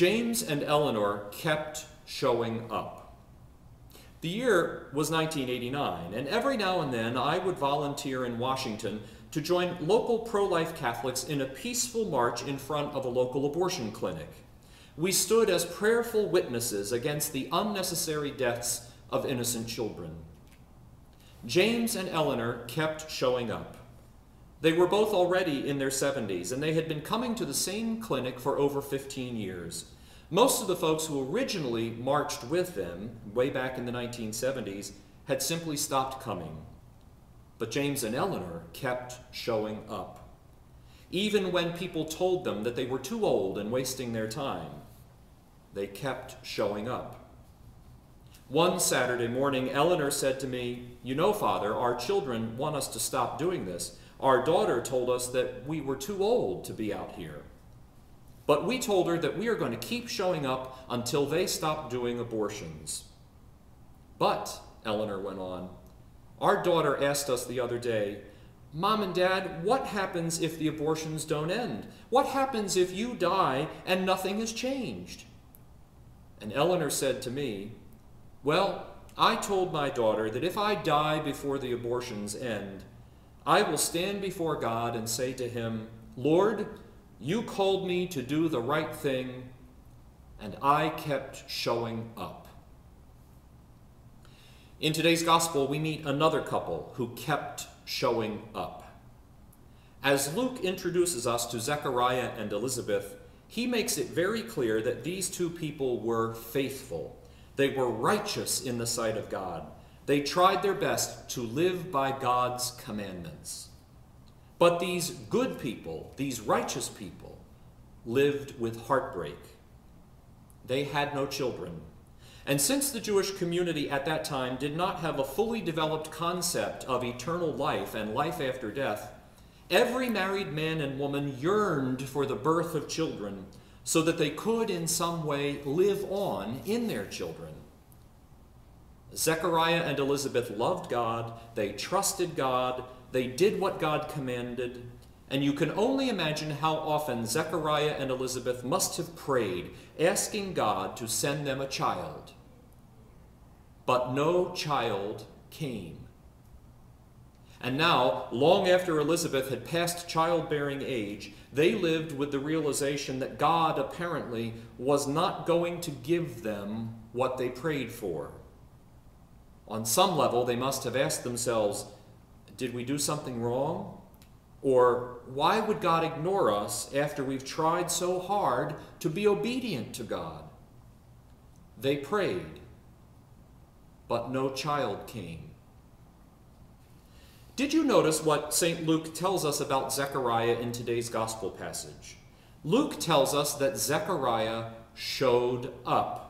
James and Eleanor kept showing up. The year was 1989, and every now and then I would volunteer in Washington to join local pro-life Catholics in a peaceful march in front of a local abortion clinic. We stood as prayerful witnesses against the unnecessary deaths of innocent children. James and Eleanor kept showing up. They were both already in their 70s, and they had been coming to the same clinic for over 15 years. Most of the folks who originally marched with them, way back in the 1970s, had simply stopped coming. But James and Eleanor kept showing up. Even when people told them that they were too old and wasting their time, they kept showing up. One Saturday morning, Eleanor said to me, "You know, Father, our children want us to stop doing this. Our daughter told us that we were too old to be out here. But we told her that we are going to keep showing up until they stop doing abortions." "But," Eleanor went on, "our daughter asked us the other day, 'Mom and Dad, what happens if the abortions don't end? What happens if you die and nothing has changed?' And Eleanor said to me, 'Well, I told my daughter that if I die before the abortions end, I will stand before God and say to him, Lord, you called me to do the right thing, and I kept showing up.'" In today's gospel, we meet another couple who kept showing up. As Luke introduces us to Zechariah and Elizabeth, he makes it very clear that these two people were faithful. They were righteous in the sight of God. They tried their best to live by God's commandments. But these good people, these righteous people, lived with heartbreak. They had no children. And since the Jewish community at that time did not have a fully developed concept of eternal life and life after death, every married man and woman yearned for the birth of children so that they could in some way live on in their children. Zechariah and Elizabeth loved God, they trusted God, they did what God commanded, and you can only imagine how often Zechariah and Elizabeth must have prayed, asking God to send them a child. But no child came. And now, long after Elizabeth had passed childbearing age, they lived with the realization that God apparently was not going to give them what they prayed for. On some level, they must have asked themselves, did we do something wrong? Or why would God ignore us after we've tried so hard to be obedient to God? They prayed, but no child came. Did you notice what St. Luke tells us about Zechariah in today's gospel passage? Luke tells us that Zechariah showed up.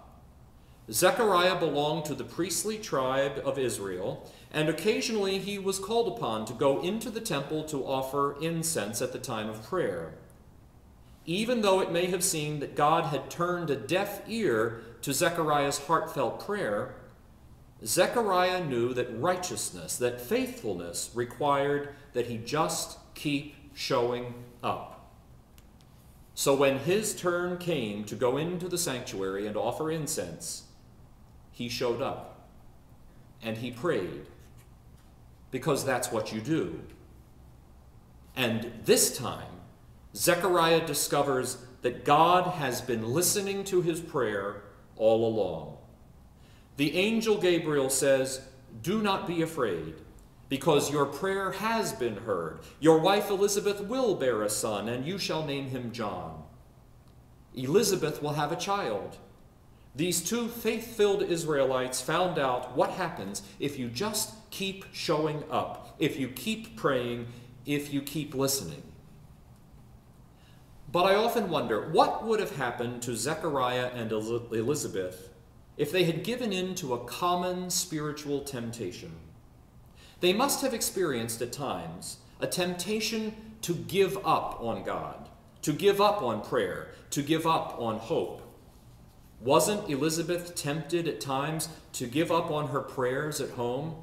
Zechariah belonged to the priestly tribe of Israel, and occasionally he was called upon to go into the temple to offer incense at the time of prayer. Even though it may have seemed that God had turned a deaf ear to Zechariah's heartfelt prayer, Zechariah knew that righteousness, that faithfulness required that he just keep showing up. So when his turn came to go into the sanctuary and offer incense, he showed up and he prayed, because that's what you do. And this time, Zechariah discovers that God has been listening to his prayer all along. The angel Gabriel says, "Do not be afraid, because your prayer has been heard. Your wife Elizabeth will bear a son, and you shall name him John. Elizabeth will have a child." These two faith-filled Israelites found out what happens if you just keep showing up, if you keep praying, if you keep listening. But I often wonder, what would have happened to Zechariah and Elizabeth if they had given in to a common spiritual temptation? They must have experienced at times a temptation to give up on God, to give up on prayer, to give up on hope. Wasn't Elizabeth tempted at times to give up on her prayers at home?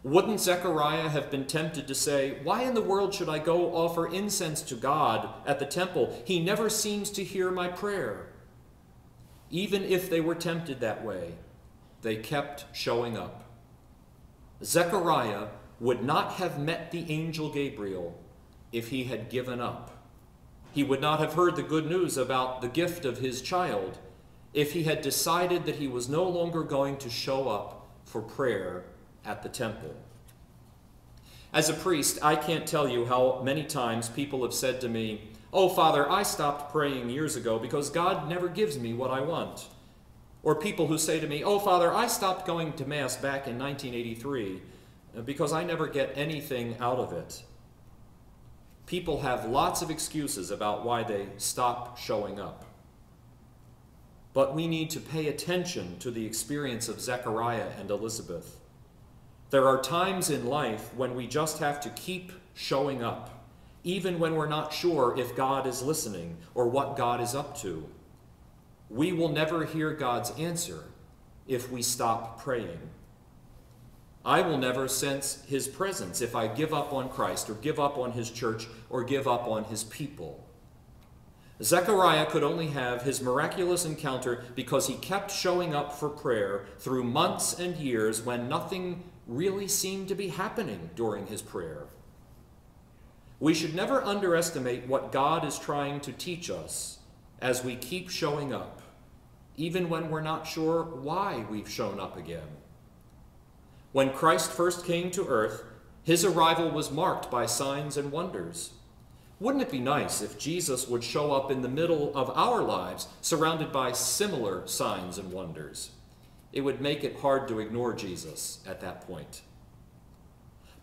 Wouldn't Zechariah have been tempted to say, "Why in the world should I go offer incense to God at the temple? He never seems to hear my prayer." Even if they were tempted that way, they kept showing up. Zechariah would not have met the angel Gabriel if he had given up. He would not have heard the good news about the gift of his child if he had decided that he was no longer going to show up for prayer at the temple. As a priest, I can't tell you how many times people have said to me, "Oh, Father, I stopped praying years ago because God never gives me what I want." Or people who say to me, "Oh, Father, I stopped going to Mass back in 1983 because I never get anything out of it." People have lots of excuses about why they stop showing up. But we need to pay attention to the experience of Zechariah and Elizabeth. There are times in life when we just have to keep showing up, even when we're not sure if God is listening or what God is up to. We will never hear God's answer if we stop praying. I will never sense his presence if I give up on Christ or give up on his church or give up on his people. Zechariah could only have his miraculous encounter because he kept showing up for prayer through months and years when nothing really seemed to be happening during his prayer. We should never underestimate what God is trying to teach us as we keep showing up, even when we're not sure why we've shown up again. When Christ first came to earth, his arrival was marked by signs and wonders. Wouldn't it be nice if Jesus would show up in the middle of our lives, surrounded by similar signs and wonders? It would make it hard to ignore Jesus at that point.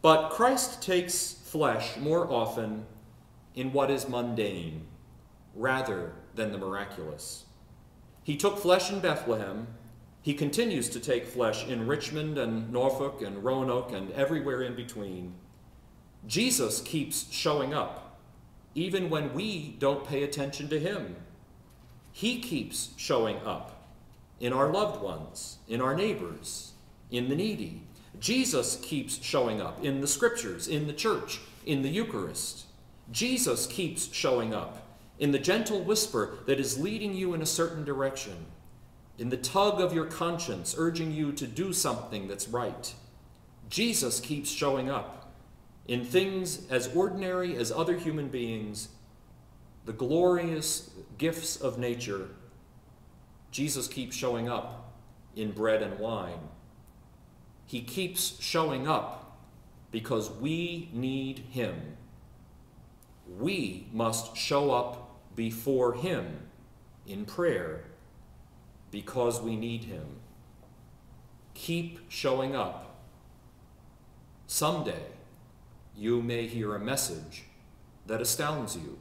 But Christ takes flesh more often in what is mundane, rather than the miraculous. He took flesh in Bethlehem. He continues to take flesh in Richmond and Norfolk and Roanoke and everywhere in between. Jesus keeps showing up, even when we don't pay attention to him. He keeps showing up in our loved ones, in our neighbors, in the needy. Jesus keeps showing up in the scriptures, in the church, in the Eucharist. Jesus keeps showing up in the gentle whisper that is leading you in a certain direction, in the tug of your conscience urging you to do something that's right. Jesus keeps showing up in things as ordinary as other human beings, the glorious gifts of nature. Jesus keeps showing up in bread and wine. He keeps showing up because we need him. We must show up before him in prayer because we need him. Keep showing up. Someday, you may hear a message that astounds you.